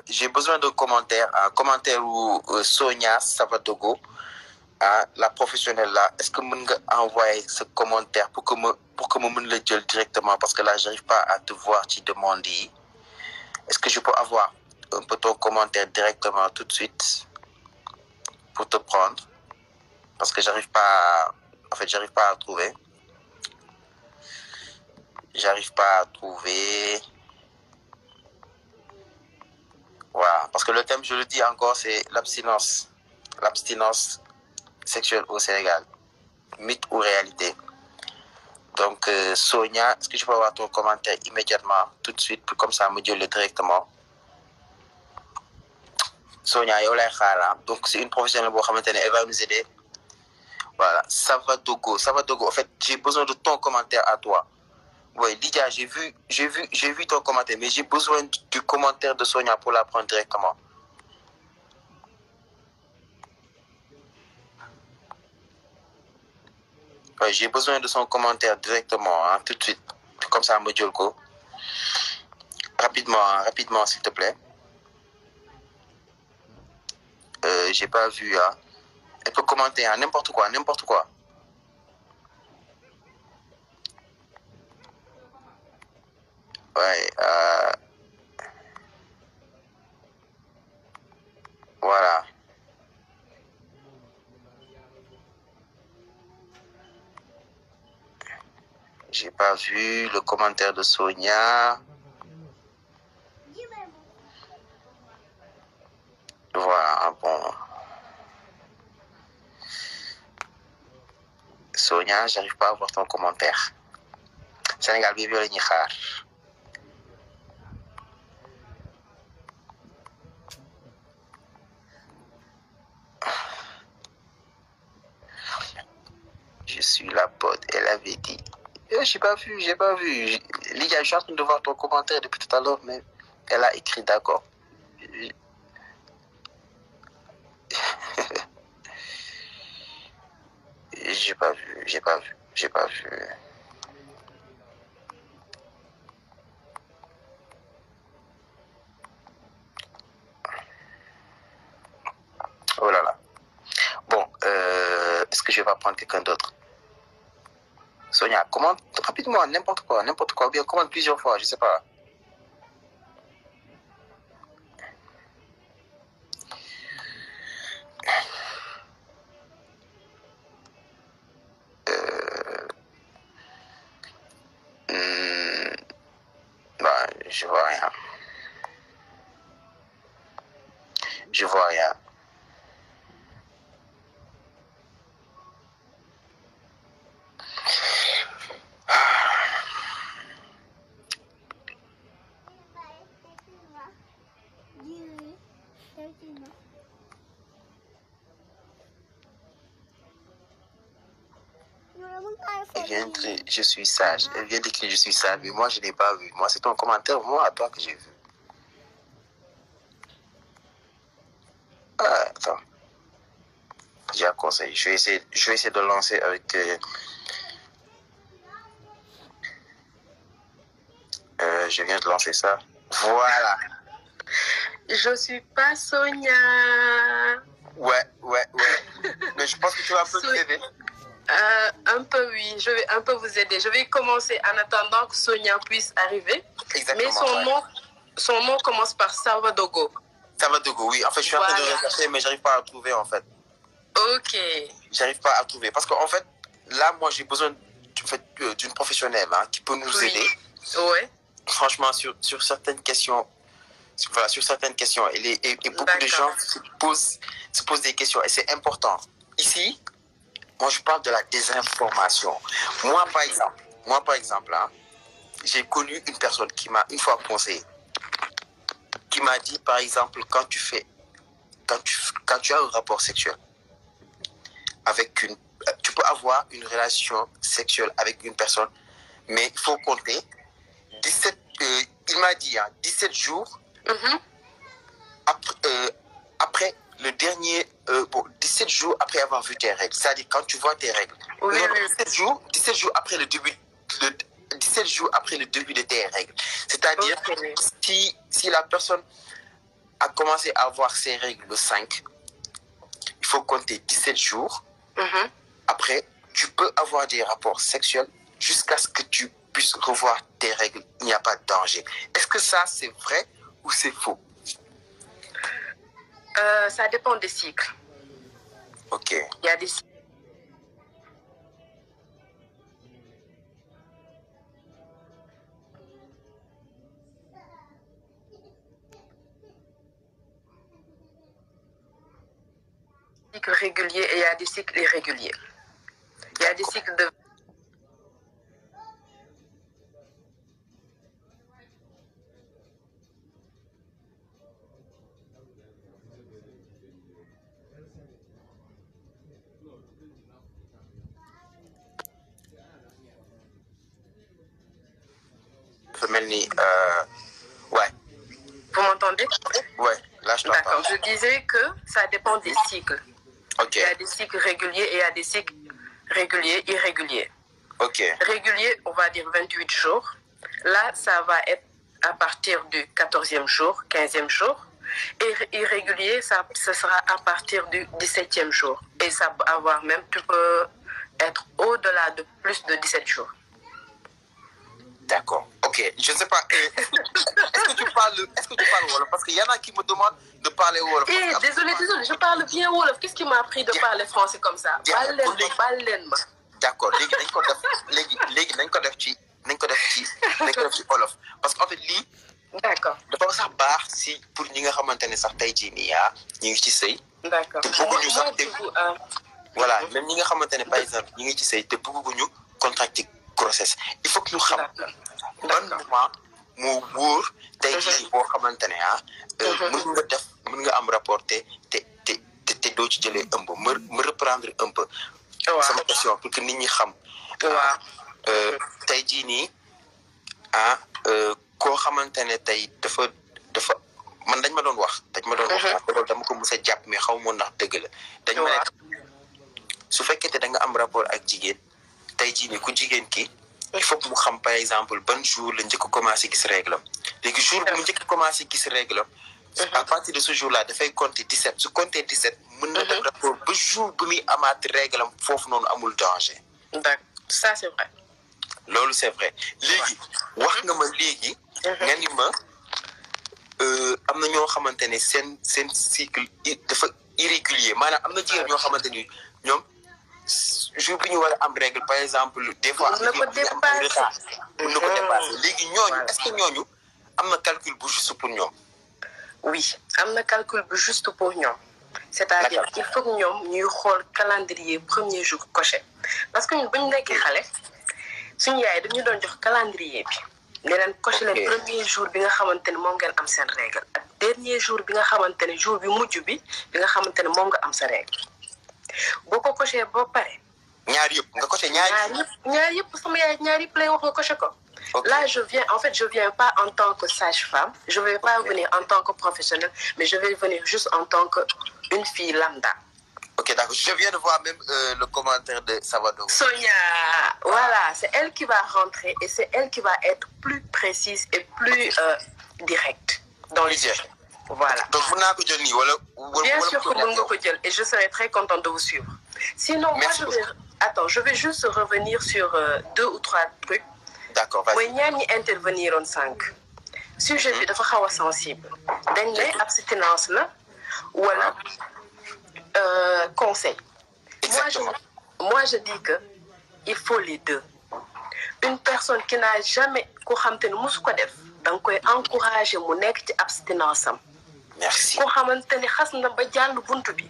j'ai besoin de commentaires. Un commentaire où Sonia Savadogo, la professionnelle là, est-ce que vous pouvez envoyer ce commentaire pour que je le dise directement? Parce que là, je n'arrive pas à te voir, tu demandes. Est-ce que je peux avoir un peu ton commentaire directement tout de suite pour te prendre? Parce que j'arrive pas à trouver. J'arrive pas à trouver. Voilà. Parce que le thème, je le dis encore, c'est l'abstinence. L'abstinence sexuelle au Sénégal. Mythe ou réalité? Donc, Sonia, est-ce que je peux avoir ton commentaire immédiatement, tout de suite, comme ça, me dire-le directement? Sonia, donc c'est une professionnelle, elle va nous aider. Voilà, Savadogo, en fait, j'ai besoin de ton commentaire à toi. Oui, Lydia, j'ai vu ton commentaire, mais j'ai besoin du commentaire de Sonia pour la prendre directement. Oui, j'ai besoin de son commentaire directement, hein, tout de suite. Comme ça, Modjolko. Rapidement, s'il te plaît. J'ai pas vu, hein. Elle peut commenter, hein, n'importe quoi. Ouais, voilà. J'ai pas vu le commentaire de Sonia. Voilà, bon. Sonia, j'arrive pas à voir ton commentaire. Sénégal, bibi, le Nikhar. Je suis la pote, elle avait dit. J'ai pas vu. Lydia, je suis en train de voir ton commentaire depuis tout à l'heure, mais elle a écrit d'accord. J'ai pas vu. Oh là là. Bon, est-ce que je vais prendre quelqu'un d'autre? Sonia, commande rapidement, n'importe quoi, ou bien commande plusieurs fois, je sais pas. Bah, je vois rien. Je suis sage. Elle vient d'écrire je suis sage, mais moi je n'ai pas vu. Moi c'est ton commentaire, moi à toi que j'ai vu. Attends. J'ai un conseil. Je vais essayer de lancer avec. Je viens de lancer ça. Voilà. Je suis pas Sonia. Ouais. Mais je pense que tu vas un peu nous aider. Un peu, oui. Je vais un peu vous aider. Je vais commencer en attendant que Sonia puisse arriver. Exactement. Mais son nom commence par Savadogo. Savadogo, oui. En fait, je suis en train de rechercher, mais j'arrive pas à trouver, en fait. Ok. J'arrive pas à trouver. Parce qu'en fait, là, moi, j'ai besoin d'une professionnelle qui peut nous aider. Ouais. Franchement, sur certaines questions, sur certaines questions, et beaucoup de gens se posent des questions, et c'est important. Ici, moi, je parle de la désinformation. Moi, par exemple, j'ai connu une personne qui m'a une fois conseillé, qui m'a dit, par exemple, quand tu as un rapport sexuel avec tu peux avoir une relation sexuelle avec une personne, mais il faut compter 17, il m'a dit 17 jours après le dernier, 17 jours après avoir vu tes règles, c'est-à-dire quand tu vois tes règles. Oui. 17 jours après le début. 17 jours après le début de tes règles. C'est-à-dire si la personne a commencé à avoir ses règles le 5, il faut compter 17 jours. Après, tu peux avoir des rapports sexuels jusqu'à ce que tu puisses revoir tes règles. Il n'y a pas de danger. Est-ce que ça, c'est vrai ou c'est faux? Ça dépend des cycles. Ok. Il y a des cycles réguliers et il y a des cycles irréguliers. Il y a des cycles de... Ouais. Vous m'entendez? Ouais, là je t'entends. D'accord, je disais que ça dépend des cycles. Ok. Il y a des cycles réguliers et il y a des cycles réguliers, irréguliers. Ok. Régulier, on va dire 28 jours. Là, ça va être à partir du 14e jour, 15e jour. Et irrégulier, ça sera à partir du 17e jour. Et ça peut avoir même, tu peux être au-delà de plus de 17 jours. D'accord. Ok. Je ne sais pas. Est-ce que tu parles Wolof? Parce qu'il y en a qui me demandent de parler Wolof. Désolé, je parle bien Wolof. Qu'est-ce qui m'a appris de parler français comme ça? D'accord. Léegi nañ ko def ci Wolof. Parce qu'en fait lii. D'accord. dafa sax baax si pour ñi nga xamante ne sax tey jii nii ñu ngi ci sëy. D'accord. te bëgguñu sax voilà même ñi nga xamante ne par exemple ñu ngi ci sëy te bëgguñu contracter grossesse il faut que ñu xam ban moment moo wóor tey jii boo xamante ne mën nga am rapport te doo ci jëlee ëmb ma reprendre un peu sama question pour que nit ñi xam tey jii nii koo xamante ne tey dafa man dañ ma doon wax loolu dama ko mës a jàpp mais xaw ma ndax dëgg la dañ ma ne su fekkee da nga am rapport ak jigéen tey jii nii ku jigéen ki il faut que mu xam par exemple ban jour la njëkk a commencé gis règle am léegi jour bu mu njëkk a commencé gis règle am à partir de ce jour là dafay compter 17 su compter 17 mën na def rapport ba jour bu muy amaat règle am foofu noonu amul danger. D'accord, ça c'est vrai. loolu c'est vrai léegi wax nga ma léegi nga ni ma am na ñoo xamante ne seen cycle dafa irrégulier maanaam am na jigéen ñoo xamante ni ñoom jour bi ñu war a am règle par exemple des fois mën na ko dépasser léegi ñooñu est-ce que ñooñu am na calcul bu juste pour ñoom? Oui, am na calcul bu juste pour ñoom. C'est-à-dire il faut que ñoom ñuy xool calendrier premier jour coché parce que ñun bu ñu nekkee xale suñu yaay dañu doon jox calendrier bi ne leen coché leen premier jour bi nga xamante ne moom ngeen am seen règle ak dernier jour bi nga xamante ne jour bi mujj bi nga xamante ne moom nga am sa règle boo ko coché ba pare. ñaar yëpp nga coché ñaar yëpp sama yaay ñaar yëpp lay wax nga coché ko. Là, je viens pas en tant que sage-femme, je vais pas venir en tant que professionnelle, mais je vais venir juste en tant qu'une fille lambda. Ok, d'accord. Je viens de voir même le commentaire de Savado. Sonia, voilà, c'est elle qui va rentrer et c'est elle qui va être plus précise et plus directe dans les yeux. Voilà. Donc, vous n'avez pas dit bien sûr que vous n'avez pas et je serai très contente de vous suivre. Sinon, moi, je vais juste revenir sur 2 ou 3 trucs. D'accord, vas-y. mooy ñaar ñi intervenir on 5 sujet bi dafa xaw a sensible dañ ne abstinence la wala conseil. Moi je dis que il faut les deux. Une personne qui n'a jamais ko xam te ne musu ko def da nga koy encourager mu nekk ci abstinence am. Merci. Ko xamante ne xas na ba jàll buntu bi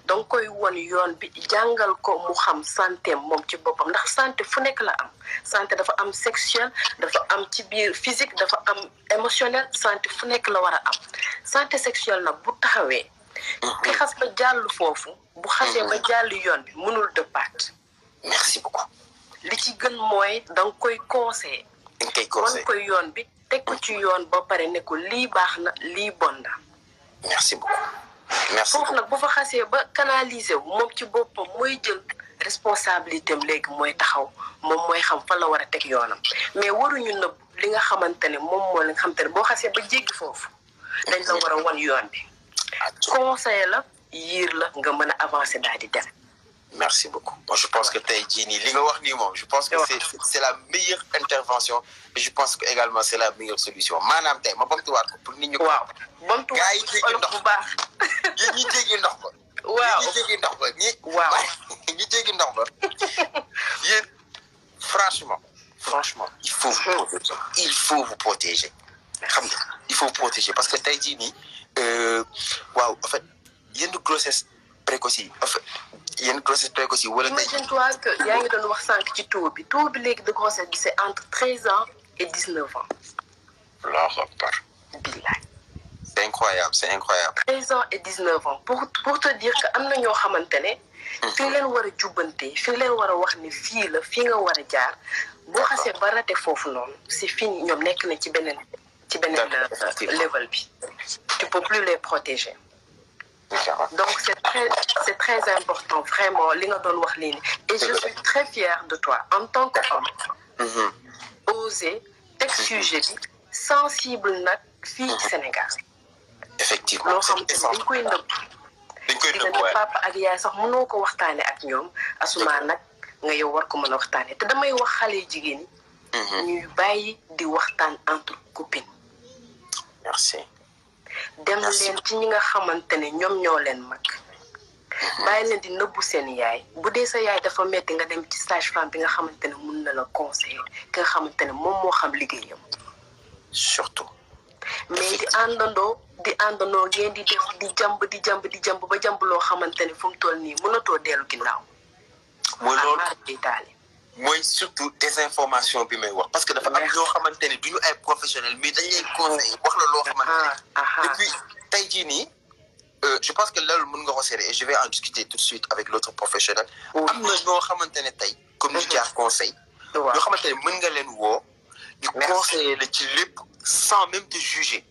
da nga koy won yoon bi jàngal ko mu xam santé moom ci boppam ndax santé fu nekk la am santé dafa am sexuel dafa am ci biir physique dafa am émotionnel santé fu nekk la war a am santé sexuelle nag bu taxawee ki xas ba jàll foofu bu xasee ba jàll yoon bi mënul dëppaat. Merci beaucoup. li ci gën mooy da nga koy conseiller. wan koy yoon bi teg ko ci yoon ba pare ne ko lii baax na lii bon na. Merci beaucoup. Merci foofu nag bu fa xasee ba canaliser wu moom ci boppam mooy jël responsabilité am léegi mooy taxaw moom mooy xam fa la war a teg yoonam mais waruñu nëbb li nga xamante ne moom moo la nga xamante ne boo xasee ba jéggi foofu dañ la war a wan yoon bi. conseil la yiir la nga mën a avancer daal di dem. Merci beaucoup. Moi, je pense que je pense que c'est la meilleure intervention et je pense que également c'est la meilleure solution. Manam tay ma bamtuwaat ko pour nit ñi ko. Waaw bamtuwaat gaay yi olof bu baax. ñi jéggi ndox ba. Waaw ñi jéggi ndox ba ñi. Waaw ñi jéggi ndox ba. Yéen franchement, il faut vous protéger. Il faut vous protéger. Il faut vous protéger parce que tay jii nii waaw en fait yenn grossesse précoce yi en fait yenn grossesse précoce yi wala. Imagine-toi que yaa ngi doon wax sànq ci taux bi léegi de grossesse bi c'est entre 13 ans et 19 ans. Allahu akbar. Billaay. C'est incroyable, c'est incroyable. 13 ans et 19 ans pour te dire que am na ñoo xamante ne. fi nga leen war a jubbante fi nga leen war a wax ne fii la fii nga war a jaar boo xasee ba raté foofu noonu c'est fini ñoom nekk na ci beneen level bi. Tu peux plus les protéger. Donc c'est très important vraiment li nga doon wax lii et je suis très fière de toi en tant qu'homme. Oser teg sujet bi sensible nag fii ci Sénégal. Effectivement loo xam te dañ koy nëbb. papa ak yaay sax mënoo ko waxtaane ak ñoom asuma nag nga yow war ko mën a waxtaane te damay wax xale jigéen ñi ñuy bàyyi di waxtaan entre copines. Merci. dem leen ci ñi nga xamante ne ñoom ñoo leen mag. bàyyi leen di nëbbu seen yaay bu dee sa yaay dafa metti nga dem ci sage-femme bi nga xamante ne mun na la conseiller ki nga xamante ne moom moo xam liggéeyam. Surtout. mais di àndandoo ngeen di def di jàmb ba jàmb loo xamante ne fu mu toll nii mënatoo dellu ginnaaw. mooy loolu mooy surtout désinformation bi may wax parce que dafa am ñoo xamante ne duñu ay professionnels mais dañ lay conseiller wax la loo xamante ne. Et puis tey jii nii je pense que loolu mën nga ko seede et je vais en discuter tout de suite avec l'autre professionnel. am na ñoo xamante ne tey comme ni jaar conseil. ñoo xamante ne mën nga leen woo. ñu conseiller la ci lépp sans même te juger.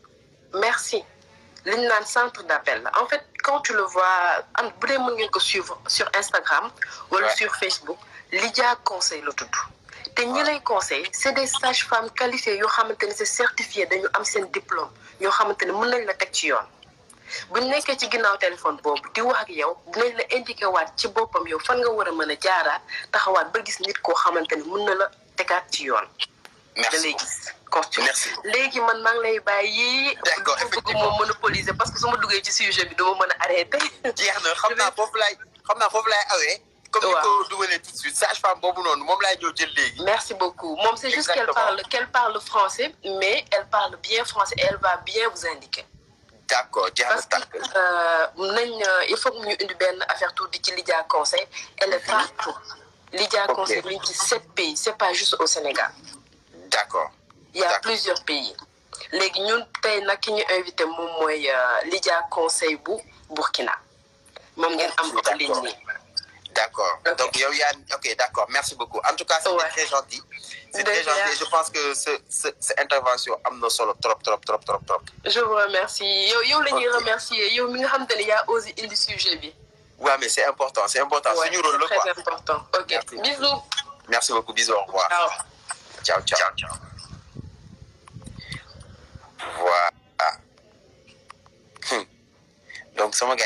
Merci. Li ñu naan centre d'appel la en fait quand tu le vois bu dee mën ngeen ko suivre sur Instagram. wala sur Facebook. Lydia conseil la tudd. te ñi lay conseil c'est des sages-femmes qualifiées yoo xamante ne c'est certifié dañu am seen diplôme yoo xamante ne mën nañ la teg ci yoon. bu ñu nekkee ci ginnaaw téléphone boobu di wax ak yow dinañ la indiqué waat ci boppam yow fan nga war a mën a jaaraat taxawaat ba gis nit koo xamante ne mën na la tegaat ci yoon. Merci. da lay gis. Merci. léegi man maa ngi lay bàyyi. D'accord, effectivement moom monopoliser parce que su ma duggee ci sujet bi dama mën a arrêter. jeex na xam naa foofu laay awee. comme ni ko dugalee tout de suite sage-femme boobu noonu moom laay ñëw jël léegi. Merci beaucoup moom c'est juste qu'elle parle français mais elle parle bien français et elle va bien vous indiquer. D'accord jeex na parce que il faut que ñu indi benn affaire tuuti ci Lydia conseil elle est partout. Lydia conseil mi ngi ci 7 pays c'est pas juste au Sénégal. D'accord. Il y a plusieurs pays. léegi ñun tey nag ki ñu invité moom mooy Lydia conseil bu Burkina moom ngeen am ko ci ligne nii. D'accord. Okay. Donc, ok, d'accord. Merci beaucoup. En tout cas, c'était très gentil. C'est très gentil. Je pense que cette intervention a amené solo trop. Je vous remercie. Yo les remercier. Yo mi nga xamantene ya osé indi sujet bi. Ouais, mais c'est important. C'est important. Ouais, c'est très important. OK. Merci. Bisous. Merci beaucoup. Bisous. Au revoir. Ciao. Voilà. Donc, c'est mon gars.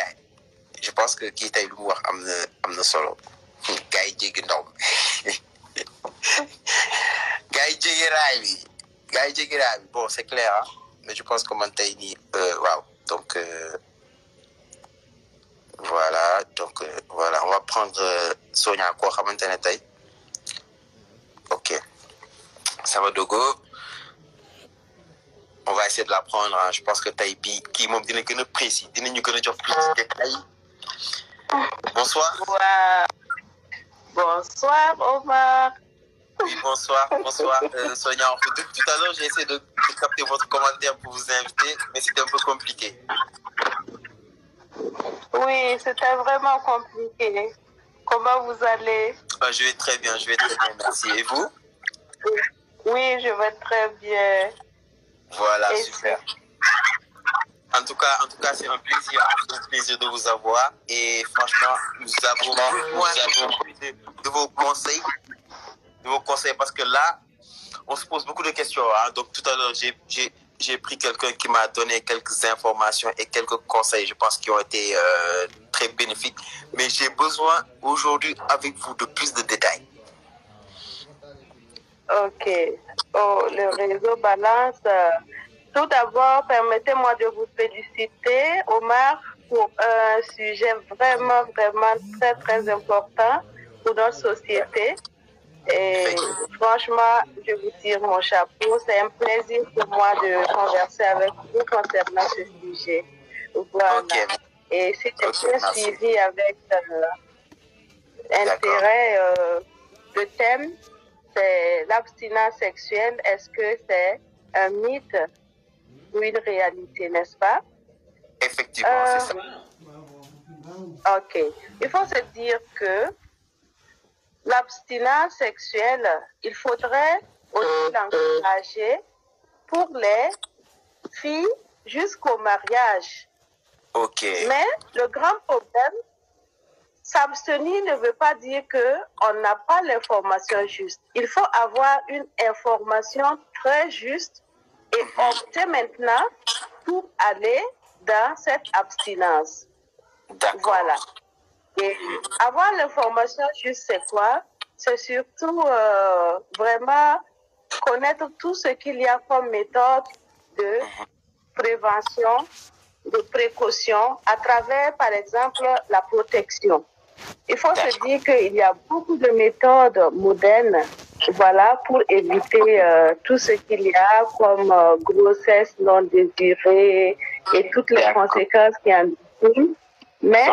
Je pense que kii tey lu mu wax am na solo gars yi jéggi ndaw gars yi jéggi raay bi bon c'est clair hein mais je pense que man tey nii waaw donc voilà on va prendre Sonia koo xamante ne tey ok Samadogo on va essayer de la prendre hein. Je pense que tey bii kii moom dina gën a précis dinañu gën a jox plus de détails. Bonsoir. Bonsoir Omar. Oui, bonsoir. Sonia, en fait, tout à l'heure, j'ai essayé de capter votre commentaire pour vous inviter, mais c'était un peu compliqué. Oui, c'était vraiment compliqué. Comment vous allez? Je vais très bien, merci. Et vous? Oui, je vais très bien. Voilà, et super. En tout cas, c'est un plaisir de vous avoir. Et franchement, nous avons de vos conseils. parce que là, on se pose beaucoup de questions. Hein. Donc tout à l'heure, j'ai pris quelqu'un qui m'a donné quelques informations et quelques conseils, je pense, qui ont été très bénéfiques. Mais j'ai besoin aujourd'hui avec vous de plus de détails. Ok. Oh, le réseau balance. Tout d'abord, permettez-moi de vous féliciter, Omar, pour un sujet vraiment, vraiment très, très important pour notre société. Et franchement, je vous tire mon chapeau. C'est un plaisir pour moi de converser avec vous concernant ce sujet. Voilà. Okay. Et c'est bien suivi avec intérêt. Le thème, c'est l'abstinence sexuelle. Est-ce que c'est un mythe ou une réalité, n'est-ce pas? Effectivement, c'est ça. Ok. Il faut se dire que l'abstinence sexuelle, il faudrait aussi l'encourager pour les filles jusqu'au mariage. Ok. Mais le grand problème, s'abstenir ne veut pas dire qu'on n'a pas l'information juste. Il faut avoir une information très juste et opter maintenant pour aller dans cette abstinence. Voilà. Et avoir l'information juste, c'est quoi? C'est surtout vraiment connaître tout ce qu'il y a comme méthode de prévention, de précaution à travers, par exemple, la protection. Il faut se dire qu'il y a beaucoup de méthodes modernes, voilà, pour éviter tout ce qu'il y a comme grossesse non désirée et toutes les conséquences qui en découlent. Mais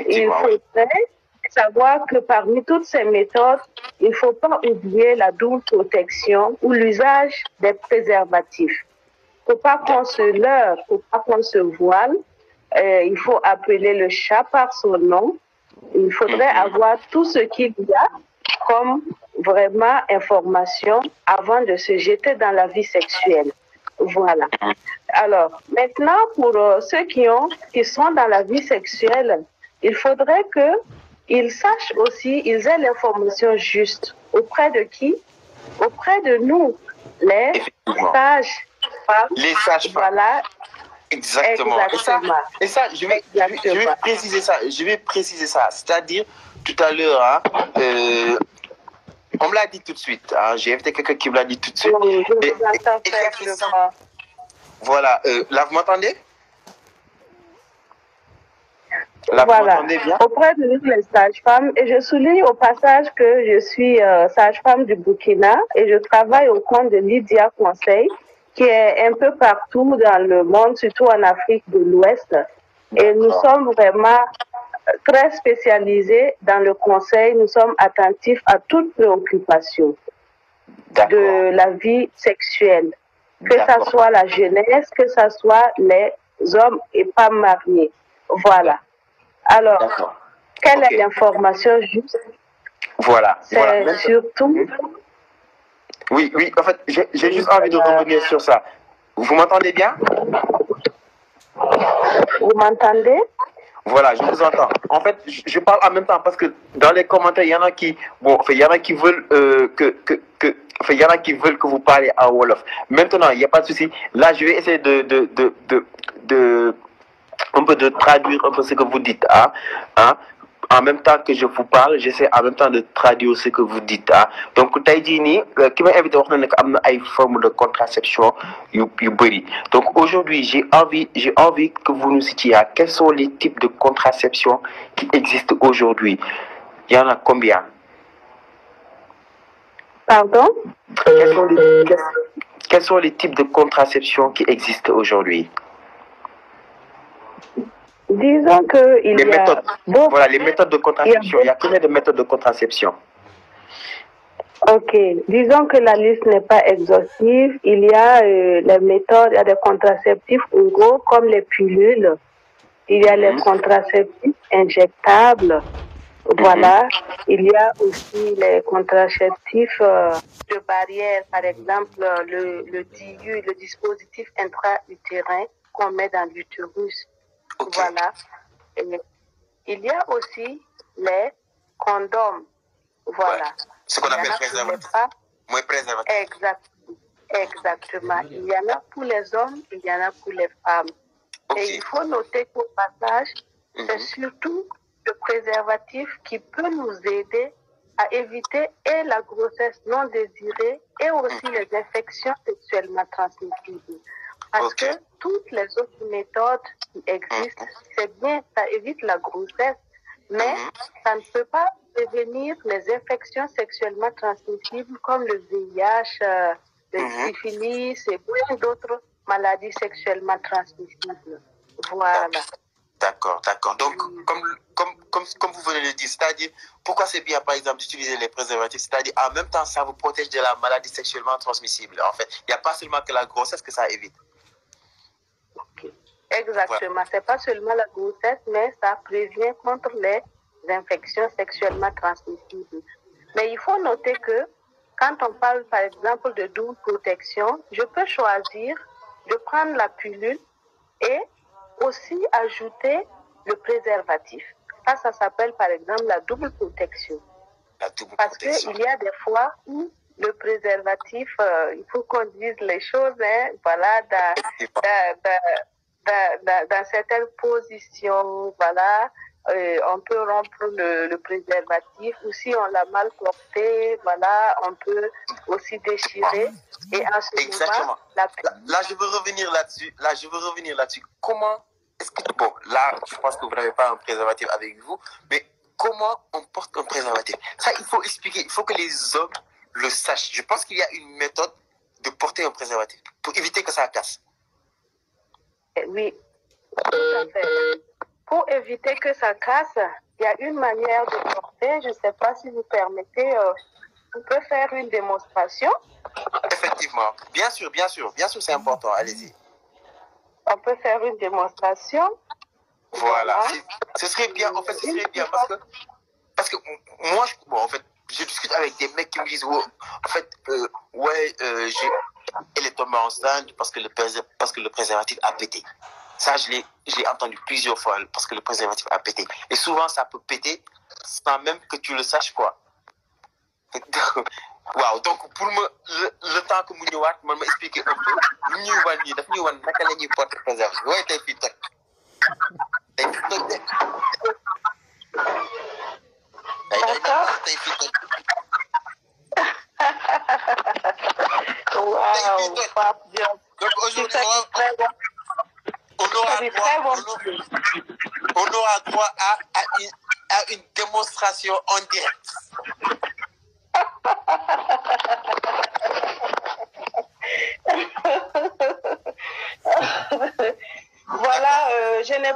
il faudrait savoir que parmi toutes ces méthodes, il ne faut pas oublier la double protection ou l'usage des préservatifs. Il ne faut pas qu'on se leurre, il ne faut pas qu'on se voile. Il faut appeler le chat par son nom. Il faudrait avoir tout ce qu'il y a comme vraiment information avant de se jeter dans la vie sexuelle. Voilà. Alors, maintenant, pour ceux qui sont dans la vie sexuelle, il faudrait qu'ils sachent aussi, ils aient l'information juste. Auprès de qui? Auprès de nous, les sages-femmes. Les sages-femmes. Voilà. Exactement. Et ça, je vais préciser ça. Je vais préciser ça. C'est-à-dire, tout à l'heure, hein, on me l'a dit tout de suite. Hein, j'ai invité quelqu'un qui me l'a dit tout de suite. Oui, voilà. Là, vous m'entendez? Là, voilà. Vous m'entendez bien? Auprès de nous, les sages-femmes, et je souligne au passage que je suis sage-femme du Burkina et je travaille au compte de Lydia Conseil, qui est un peu partout dans le monde, surtout en Afrique de l'Ouest. Et nous sommes vraiment très spécialisés dans le conseil. Nous sommes attentifs à toute préoccupation de la vie sexuelle, que ce soit la jeunesse, que ce soit les hommes et pas mariés. Voilà. Alors, quelle est l'information juste? Voilà. C'est surtout... Oui, en fait, j'ai juste envie de revenir sur ça. Vous m'entendez bien? Vous m'entendez? Voilà, je vous entends. En fait, je parle en même temps parce que dans les commentaires, il y en a qui, il y en a qui veulent il y en a qui veulent que vous parlez en Wolof. Maintenant, il n'y a pas de souci. Là, je vais essayer un peu de traduire un peu ce que vous dites, en même temps que je vous parle, j'essaie en même temps de traduire ce que vous dites. Donc, Taïdini, qui m'a invité à une forme de contraception, donc aujourd'hui, j'ai envie que vous nous citiez quels sont les types de contraception qui existent aujourd'hui. Il y en a combien? Pardon? Quels sont les types de contraception qui existent aujourd'hui? Disons qu'il y a... Voilà, les méthodes de contraception. Il y a combien de méthodes de contraception? Ok. Disons que la liste n'est pas exhaustive. Il y a les méthodes, il y a des contraceptifs oraux comme les pilules. Il y a les contraceptifs injectables. Voilà. Il y a aussi les contraceptifs de barrière, par exemple le DIU, le dispositif intra-utérin qu'on met dans l'utérus. Voilà. Et il y a aussi les condoms. Voilà. Ce qu'on appelle préservatif. Exact. Exactement. Il y en a pour les hommes, il y en a pour les femmes. Okay. Et il faut noter qu'au passage, c'est surtout le préservatif qui peut nous aider à éviter et la grossesse non désirée et aussi les infections sexuellement transmissibles. Parce que toutes les autres méthodes qui existent, c'est bien, ça évite la grossesse, mais ça ne peut pas prévenir les infections sexuellement transmissibles comme le VIH, le syphilis et plein d'autres maladies sexuellement transmissibles. Voilà. D'accord. Donc, comme vous venez de le dire, c'est-à-dire, pourquoi c'est bien, par exemple, d'utiliser les préservatifs? C'est-à-dire, en même temps, ça vous protège de la maladie sexuellement transmissible. En fait, il n'y a pas seulement que la grossesse que ça évite. Exactement. Voilà. C'est pas seulement la grossesse, mais ça prévient contre les infections sexuellement transmissibles. Mais il faut noter que quand on parle, par exemple, de double protection, je peux choisir de prendre la pilule et aussi ajouter le préservatif. Ça s'appelle, par exemple, la double protection. Parce qu'il y a des fois où le préservatif, il faut qu'on dise les choses, hein, voilà, dans certaines positions, voilà, on peut rompre le préservatif, ou si on l'a mal porté, voilà, on peut aussi déchirer. Et en ce moment, là, je veux revenir là-dessus. Comment est-ce que, bon, là, je pense que vous n'avez pas un préservatif avec vous, mais comment on porte un préservatif? Ça, il faut expliquer, il faut que les hommes le sachent. Je pense qu'il y a une méthode de porter un préservatif pour éviter que ça casse. Oui, tout à fait. Pour éviter que ça casse, il y a une manière de porter. Je ne sais pas si vous permettez, on peut faire une démonstration. Effectivement. Bien sûr, c'est important. Allez-y. On peut faire une démonstration. Voilà. Ce serait bien, en fait, parce que moi, en fait, je discute avec des mecs qui me disent, en fait, elle est tombée enceinte parce que le préservatif a pété. Ça, je l'ai entendu plusieurs fois, parce que le préservatif a pété. Et souvent, ça peut péter sans même que tu le saches, quoi. Waaw, donc pour le temps que mu ñëwaat man ma expliquer un peu lu ñuy wan nii daf ñuy wan naka la ñuy porter préservatif waaye tey fii toj de tey fii toj Wow, Pape Diop. donc aujourd'hui on aura droit à une démonstration en direct. Voilà, je n'ai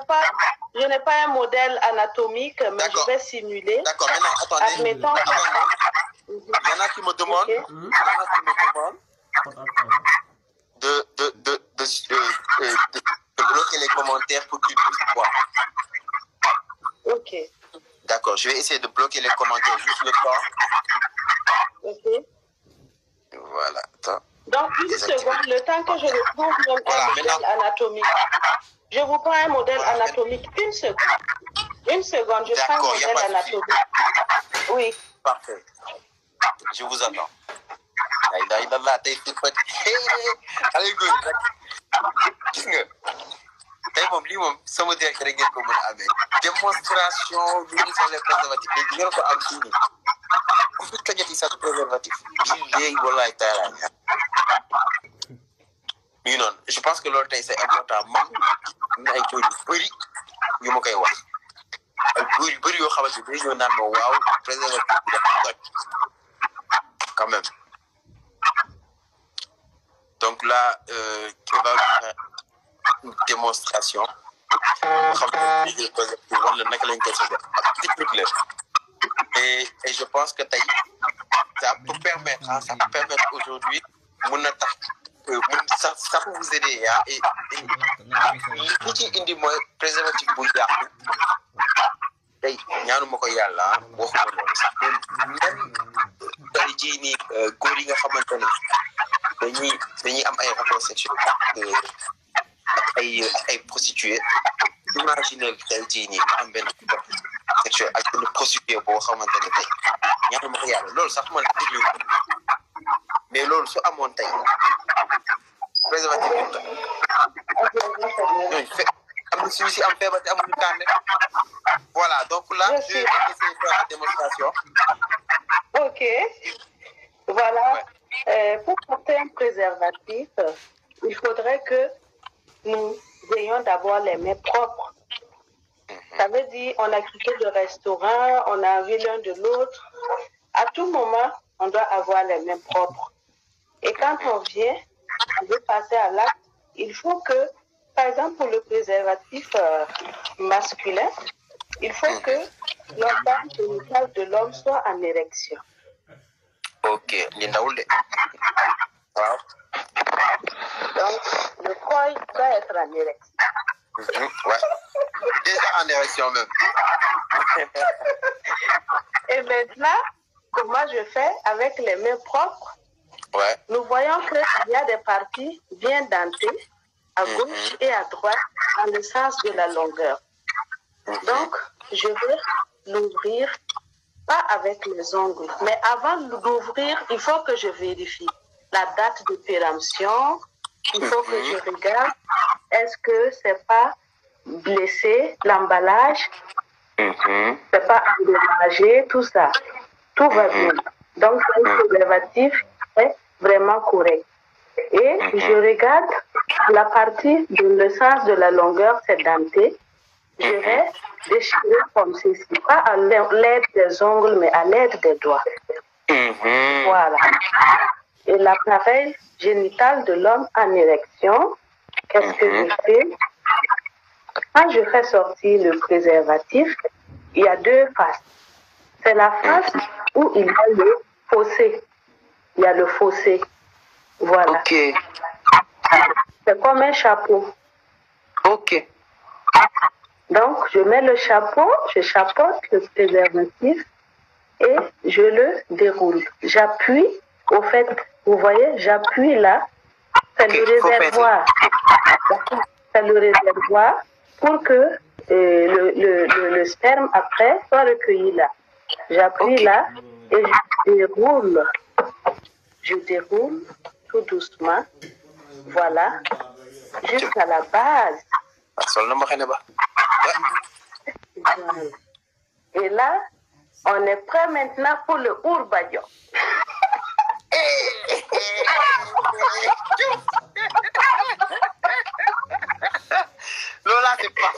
pas un modèle anatomique, mais je vais simuler. D'accord, maintenant, attendez. Admettons. Il y en a qui me demandent, de bloquer les commentaires pour qu'ils puissent voir. Ok. D'accord, je vais essayer de bloquer les commentaires juste le temps. Ok. Voilà, attends. Donc, une seconde, le temps que je retrouve un modèle anatomique. Je vous prends un modèle anatomique. Une seconde, je prends un modèle anatomique. Oui. Parfait. Je vous attends. Sama direct rek ngeen ko mën a amee démonstration bi ñu les préservatifs léegi ngeen ko am fii nii ku fi tojati sa préservatif bi léegi wallaay taala mi noonu je pense que loolu tey c'est important man am na ay góor yu bëri yu ma koy wax ay góor yu bëri yoo xamante ne ñoo naan ma waaw préservatif bi dafa toj quand même donc là qui va faire une démonstration et je pense que ça peut permettre aujourd'hui ça peut vous aider et li ci indi mooy préservatif bu yàqu tey ñaanuma ko yàlla waxuma loolu sax même tey jii nii góor yi nga xamante ne dañuy am ay rapports sexuels ak ay prostituées imaginez tey jii nii mu am benn sexuel ak benn prostituée boo xamante ne tey ñaanuma ko yàlla loolu sax man déglu mais loolu su amoon tey Voilà, donc là, je vais essayer de faire la démonstration. Ok. Voilà. Ouais. Pour porter un préservatif, il faudrait que nous ayons d'abord les mains propres. Ça veut dire, on a quitté le restaurant, on a vu l'un de l'autre. À tout moment, on doit avoir les mains propres. Et quand on vient, on veut passer à l'acte, il faut que, par exemple, pour le préservatif masculin, il faut que l'organe génital de l'homme soit en érection. Ok, donc, le col doit être en érection. Ouais. Déjà en érection même. Et maintenant, comment je fais avec les mains propres? Ouais. Nous voyons qu'il y a des parties bien dentées à gauche et à droite dans le sens de la longueur. Donc, je vais l'ouvrir, pas avec les ongles, mais avant d'ouvrir, il faut que je vérifie la date de péremption. Il faut que je regarde, est-ce que c'est pas blessé, l'emballage, c'est pas endommagé, tout ça. Tout va bien. Donc, le préservatif est vraiment correct. Et je regarde la partie de le sens de la longueur, c'est denté. Je vais déchirer comme ceci, pas à l'aide des ongles, mais à l'aide des doigts. Voilà. Et l'appareil génital de l'homme en érection, qu'est-ce que je fais? Quand je fais sortir le préservatif, il y a deux faces. C'est la face où il y a le fossé. Il y a le fossé. Voilà. Ok. C'est comme un chapeau. Ok. Donc, je mets le chapeau, je chapeaute le préservatif et je le déroule. J'appuie, au fait, vous voyez, j'appuie là. C'est le réservoir. C'est le réservoir pour que le sperme après soit recueilli là. J'appuie là et je déroule. Je déroule tout doucement. Voilà. Jusqu'à la base. Et là, on est prêt maintenant pour le ourbadio. Lola, c'est pas.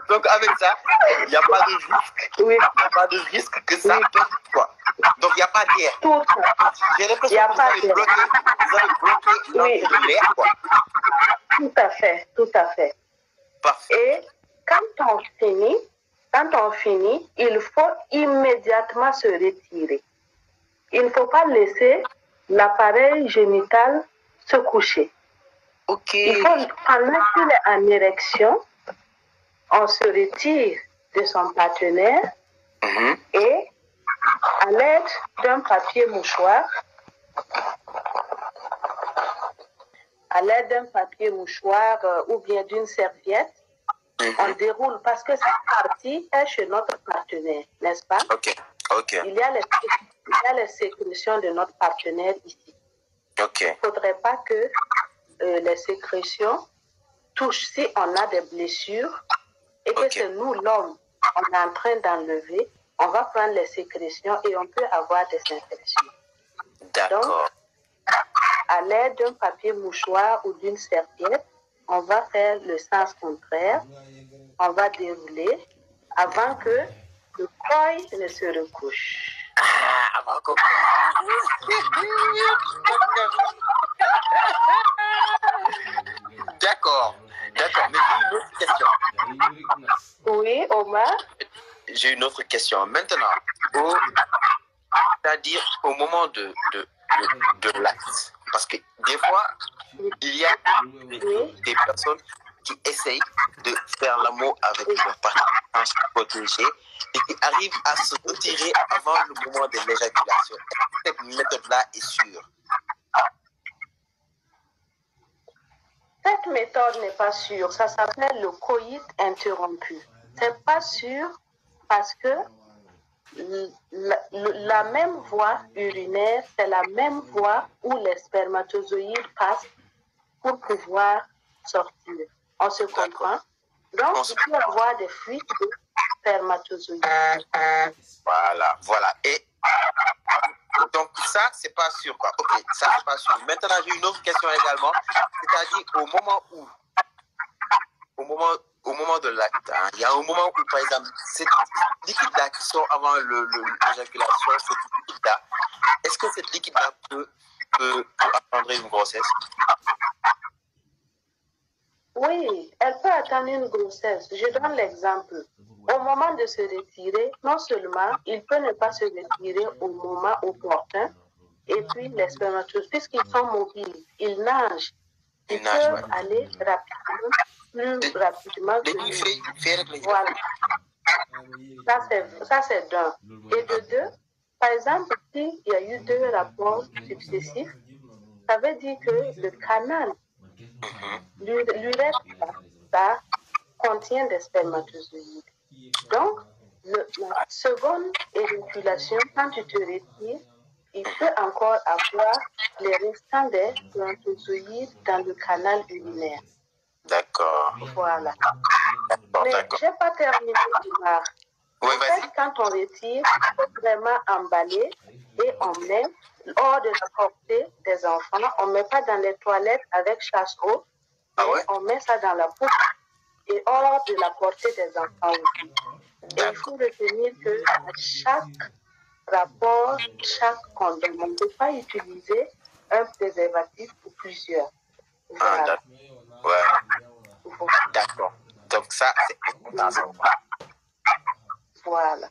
Donc, avec ça, il n'y a pas de risque. Oui. Il n'y a pas de risque que ça pète, quoi. Donc, il n'y a pas d'air. J'ai l'impression que vous avez bloqué l'entrée de l'air, quoi. Tout à fait, tout à fait. Parfait. Et quand on finit, il faut immédiatement se retirer. Il ne faut pas laisser l'appareil génital se coucher. Ok. Il faut, pendant qu'il est en érection, on se retire de son partenaire et à l'aide d'un papier mouchoir, ou bien d'une serviette, on déroule parce que cette partie est chez notre partenaire, n'est-ce pas? Ok. Il y a les sécrétions de notre partenaire ici. Ok. Il ne faudrait pas que les sécrétions touchent. Si on a des blessures et que c'est nous, l'homme, on est en train d'enlever, on va prendre les sécrétions et on peut avoir des infections. D'accord. Donc, à l'aide d'un papier mouchoir ou d'une serviette, on va faire le sens contraire. On va dérouler avant que le col ne se recouche. D'accord. Mais j'ai une autre question. Oui, Omar? J'ai une autre question. Maintenant, c'est-à-dire au moment de l'acte. Parce que des fois, il y a des personnes qui essayent de faire l'amour avec leur partenaire protégé et qui arrivent à se retirer avant le moment de l'éjaculation. Cette méthode-là est sûre? Cette méthode n'est pas sûre. Ça s'appelle le coït interrompu. C'est pas sûr parce que la même voie urinaire, c'est la même voie où les spermatozoïdes passent pour pouvoir sortir. On se comprend? Donc, il peut y avoir des fuites de spermatozoïdes. Voilà. Et donc, ça, c'est pas sûr, quoi. Ok, ça, c'est pas sûr. Maintenant, j'ai une autre question également. C'est-à-dire, au moment de l'acte, hein, il y a un moment où, par exemple, cette liquide-là qui sort avant l'éjaculation, cette liquide-là, est-ce que cette liquide-là peut engendrer une grossesse? Oui, elle peut attendre une grossesse. Je donne l'exemple. Au moment de se retirer, non seulement il peut ne pas se retirer au moment opportun, et puis les spermatozoïdes, puisqu'ils sont mobiles, ils nagent. Ils peuvent aller rapidement, plus rapidement que nous. Voilà. Ça, c'est d'un. Et de deux, par exemple, s'il y a eu 2 rapports successifs, ça veut dire que le canal, l'urètre, ça contient des spermatozoïdes. Donc, la seconde éjaculation, quand tu te retires, il peut encore avoir les restants des spermatozoïdes dans le canal urinaire. D'accord. Voilà. Mais je n'ai pas terminé de voir. Oui, en fait, quand on retire, il faut vraiment emballer et on met hors de la portée des enfants. On ne met pas dans les toilettes avec chasse-eau, mais on met ça dans la poubelle et hors de la portée des enfants aussi. Et il faut retenir que à chaque rapport, chaque condom, on ne peut pas utiliser un préservatif ou plusieurs. Voilà. D'accord. Donc ça, c'est important. Voilà.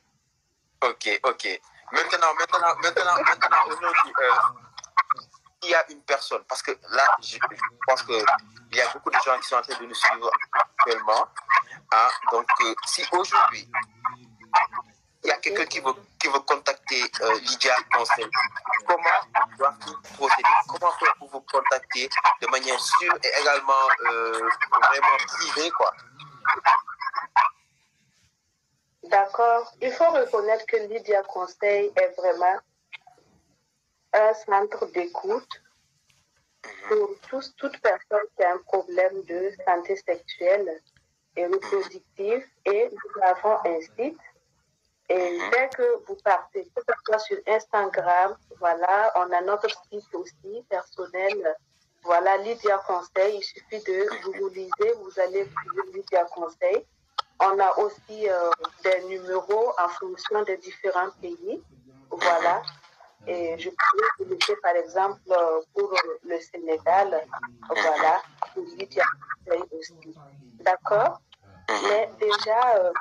Ok. Maintenant, aujourd'hui, il y a une personne, parce que là, je pense qu'il y a beaucoup de gens qui sont en train de nous suivre actuellement. Hein, donc, si aujourd'hui, il y a quelqu'un qui veut contacter Lydia Conseil, comment doit-il procéder? Comment peut-il vous contacter de manière sûre et également vraiment privée, quoi? D'accord. Il faut reconnaître que Lydia Conseil est vraiment un centre d'écoute pour toute personne qui a un problème de santé sexuelle et reproductive. Et nous avons un site. Et dès que vous partez, que ce soit sur Instagram, voilà, on a notre site aussi personnel. Voilà, Lydia Conseil. Il suffit de vous lisez, vous allez trouver Lydia Conseil. On a aussi des numéros en fonction des différents pays. Voilà. Et je peux vous laisser, par exemple, pour le Sénégal, voilà, pour Lydia Conseil aussi. D'accord? Mais déjà,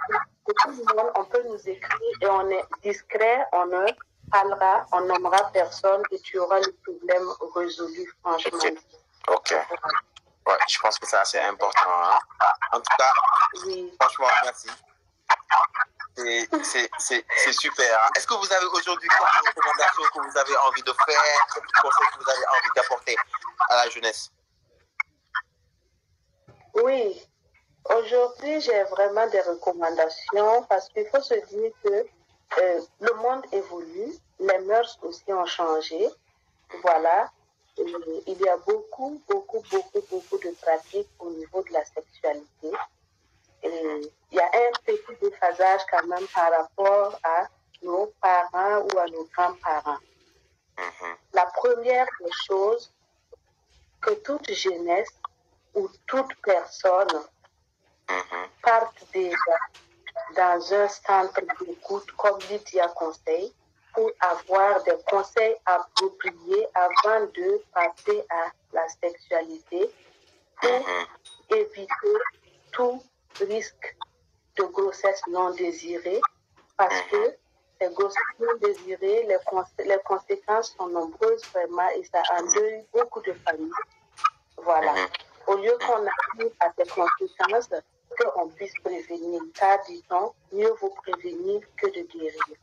pour tout le monde, on peut nous écrire et on est discret, on ne parlera, on nommera personne et tu auras le problème résolu, franchement. Ok. Ouais, je pense que ça, c'est important. Hein? En tout cas, franchement, merci. C'est super. Hein? Est-ce que vous avez aujourd'hui quelques recommandations que vous avez envie de faire, quelques conseils que vous avez envie d'apporter à la jeunesse? Oui. Aujourd'hui, j'ai vraiment des recommandations parce qu'il faut se dire que le monde évolue, les mœurs aussi ont changé. Voilà. Il y a beaucoup de pratiques au niveau de la sexualité. Et il y a un petit déphasage quand même par rapport à nos parents ou à nos grands-parents. La première des choses, que toute jeunesse ou toute personne parte déjà dans un centre d'écoute comme Lydia Conseil pour avoir des conseils appropriés avant de passer à la sexualité pour éviter tout risque de grossesse non désirée parce que ces grossesses non désirées, les conséquences sont nombreuses vraiment et ça endeuille beaucoup de familles. Voilà. Au lieu qu'on arrive à ces conséquences, qu'on puisse prévenir. Car, dit-on, mieux vaut prévenir que de guérir.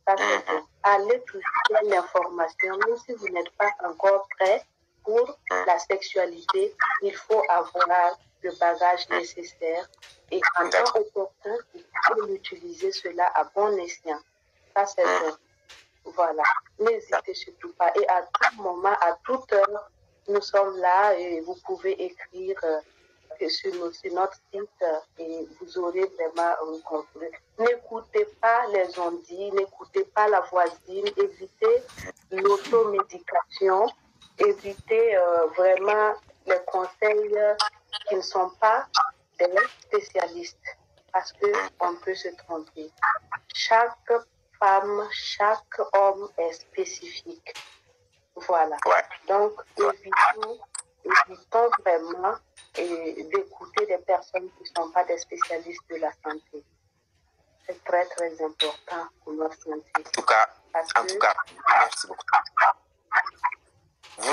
Ça, c'est bon. Allez toujours l'information, même si vous n'êtes pas encore prêt pour la sexualité, il faut avoir le bagage nécessaire et en temps opportun, il faut utiliser cela à bon escient. Ça, c'est bon. Voilà. N'hésitez surtout pas. Et à tout moment, à toute heure, nous sommes là et vous pouvez écrire sur notre site et vous aurez vraiment compris. N'écoutez pas les on-dit, n'écoutez pas la voisine, évitez l'automédication, évitez vraiment les conseils qui ne sont pas des spécialistes parce qu'on peut se tromper. Chaque femme, chaque homme est spécifique. Voilà. Donc, évitons vraiment d'écouter des personnes qui ne sont pas des spécialistes de la santé. C'est très, très important pour notre santé. En tout cas, merci beaucoup. Vous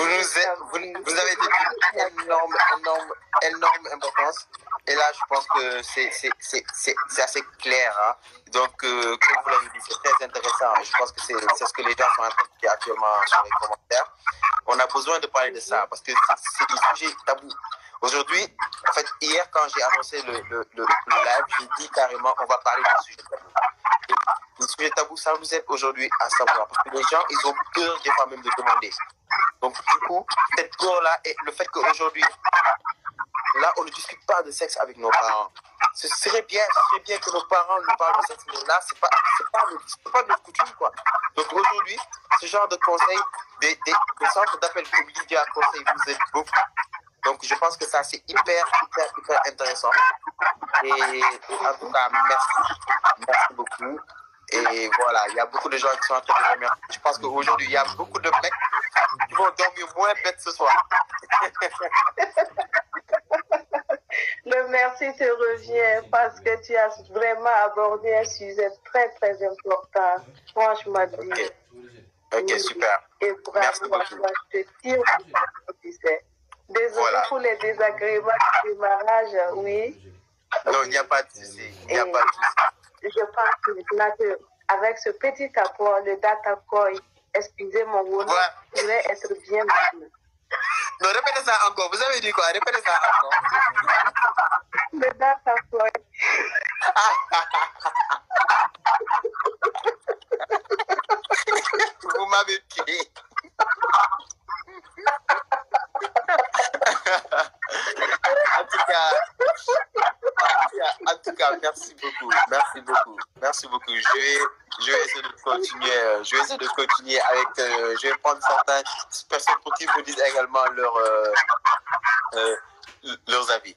avez dit énorme importance. Et là, je pense que c'est assez clair. Hein? Donc, comme vous l'avez dit, c'est très intéressant. Et je pense que c'est ce que les gens sont en train de dire actuellement sur les commentaires. On a besoin de parler de ça parce que c'est des sujets tabous. Aujourd'hui, en fait, hier, quand j'ai annoncé le live, j'ai dit carrément, on va parler de sujets tabous. Et les sujets tabous, ça nous aide aujourd'hui à savoir. Parce que les gens, ils ont peur des fois même de demander. Donc, du coup, cette peur-là et le fait qu'aujourd'hui, là, on ne discute pas de sexe avec nos parents. Ce serait bien que nos parents nous parlent de sexe, mais là, c'est pas notre coutume, quoi. Donc, aujourd'hui, ce genre de conseils, des centres d'appel comme Lydia Conseil vous aident beaucoup. Donc, je pense que ça, c'est hyper intéressant. Et en tout cas, merci beaucoup. Et voilà, il y a beaucoup de gens qui sont en train de remercier. Je pense qu'aujourd'hui, il y a beaucoup de mecs qui vont dormir moins bête ce soir. Le merci te revient parce que tu as vraiment abordé un sujet très, très important. Franchement dit. Ok, super. Et merci beaucoup. Je te tire, tu sais. Désolé pour les désagréments du démarrage, oui. Non, il n'y a pas de souci. Je pense que avec ce petit apport, le data coin, excusez mon mot, pourrait être bien. Non, répétez ça encore. Vous avez dit quoi? Répétez ça encore. Le data coin. Vous m'avez tué. En tout cas, merci beaucoup. Je vais essayer de continuer avec. Je vais prendre certaines personnes pour qu'ils me disent également leurs avis.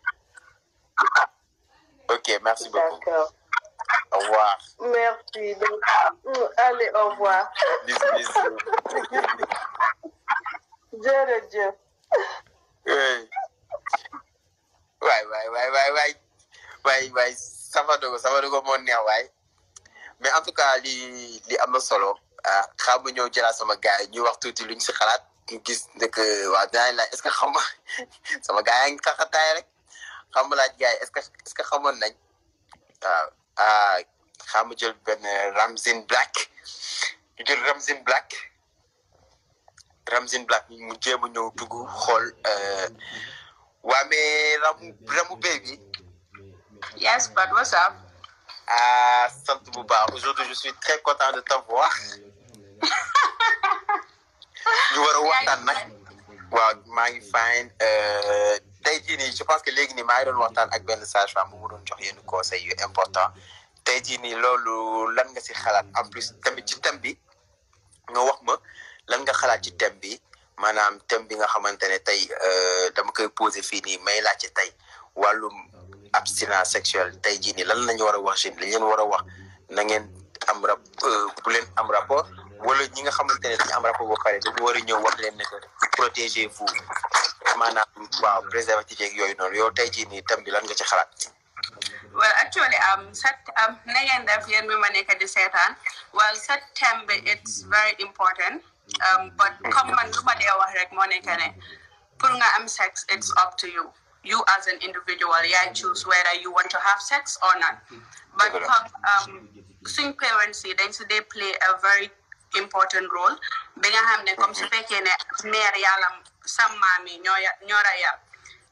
Ok, merci beaucoup. D'accord. Au revoir. Merci. Donc, allez, au revoir. Bisous. Dieu. Oui. Ouais. Ça va dogo mon neex waay. Mais en tout cas li am na solo. Xam nga ñëw jëlaat sama gars yi ñu wax tuuti luñ si xalaat ñu gis ne que waa dinañ laaj est-ce que xam nga sama gars yi ngi taxataay rek xam nga laaj gars yi est-ce que xamoon nañ waaw xam nga jël benn Ramzin Black ñu jël Ramzin Black mu jéem a ñëw dugg xool waa mais Ramou baby. Yes, but what's up? Sant bu baax. Aujourd'hui, je suis très content de t'avoir. ñu war a waxtaan nag. waaw maa ngi fine. Tey jii nii je pense que léegi nii maa ngi doon waxtaan ak benn sage-femme bu mu doon jox yenn conseils yu important. Tey jii nii loolu lan nga si xalaat en plus tamit ci thème bi nga wax ma lan nga xalaat ci thème bi maanaam thème bi nga xamante ne tey dama koy posé fii nii may laajte tey wàllum abstinence sexuelle tey jii nii lan lañu war a wax jeunes li leen war a wax na ngeen am bu leen am rapport wala ñi nga xamante ne dañu am rapport ba pare dañu war a ñëw wax leen ne que protégez-vous maanaam waaw préservatif yeeg yooyu noonu yow tey jii nii thème bi lan nga ci xalaat. Well, actually, na ngeen def yéen mi ma nekk di seetaan well set thème bi it's very important but comme man lu ma dee wax rek moo nekk ne pour nga am sex it's up to you. You as an individual, you choose whether you want to have sex or not. But swing parents, they play a very important role. Benga hamne comme su fekkee ne mère yalam sam mami ñora ya.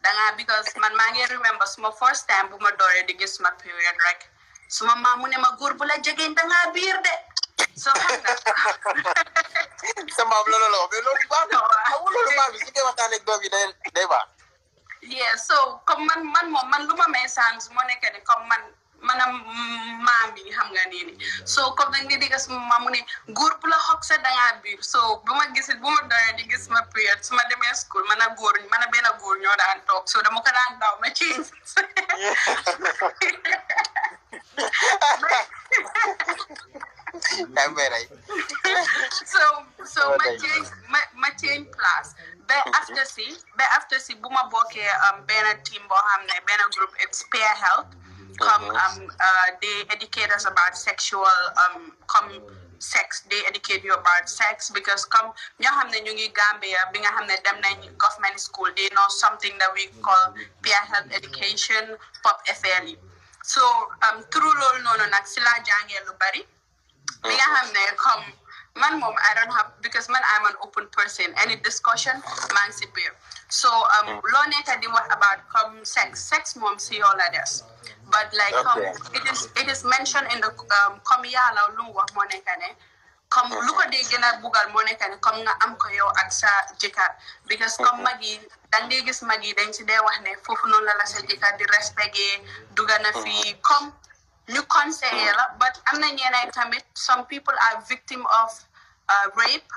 Danga because man maa ngi remember suma first time bu ma dooree di gis ma period rek. Suma maamu ne ma góor bu la jegeen danga biir de. so xam nga sama am loolu mais loolu baax na loolu baax bi su dee waxtaan ak doom yi day baax yeah so comme man lu ma may sans moo nekk ne comme manam maam bi xam nga nii so comme da nga di gis ma mu ne góor bu la xog sa dangaa biir so bu ma doyee di gis ma période su ma demee school man a benn góor ñoo daan toog so dama ko daan daw ma ci so ma change class ba after si bu ma bokkee benn team boo xam ne benn groupe Spear Health come they educate us about sexual sex they educate you about sex because come ñoo xam ne ñu ngi Gambia bi nga xam ne dem nañ government school they know something that we call peer health education pop FLE so through loolu noonu nag si laa jàngee lu bari bi nga xam ne comme man moom I don't have because man I'm an open person any discussion maa ngi si biir so loo nekk di wax about comme sex moom si yow la des but like it is mentioned in the comme yàlla lu mu wax moo nekk ne comme lu ko dee gën a bugal moo nekk ne comme nga am ko yow ak sa jëkkër because comme mag yi dañ dee gis mag yi dañ si dee wax ne foofu noonu la sa jëkkër di respecté duga na fi comme ñu conseiller la but am na ñeenay tamit some people are victim of rape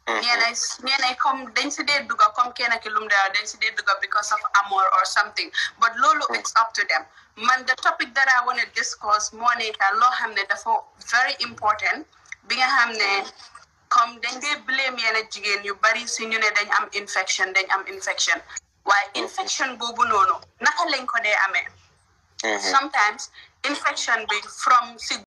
ñeenay comme dañ si dee duga comme kenn ki lum dañ si dee duga because of amour or something but loolu it's up to them man the topic that I want to discuss moo nekk loo xam ne dafa very important bi nga xam ne comme dañ dee blame yenn jigéen yu bari si ñu ne dañ am infection waaye infection boobu noonu naka lañ ko dee amee sometimes infection bi from si